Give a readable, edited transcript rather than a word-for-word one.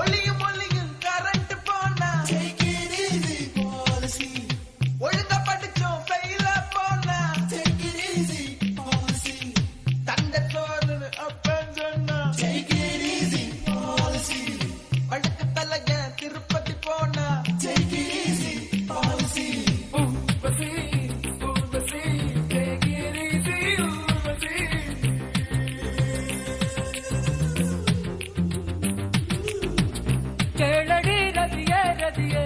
ஒளியும் ஒளியும் கரண்ட் போனா take it easy policy ஒழுங்கா படிச்சோம் ஃபெயில போனா take it easy policy தண்டை சோறுன்னு அப்பன் சொன்னா take it easy policy வழுக்கு தலைய திருப்பதி போனா take it easy policy Urvashi take it easy Urvashi Keladi ரதியே ரதியே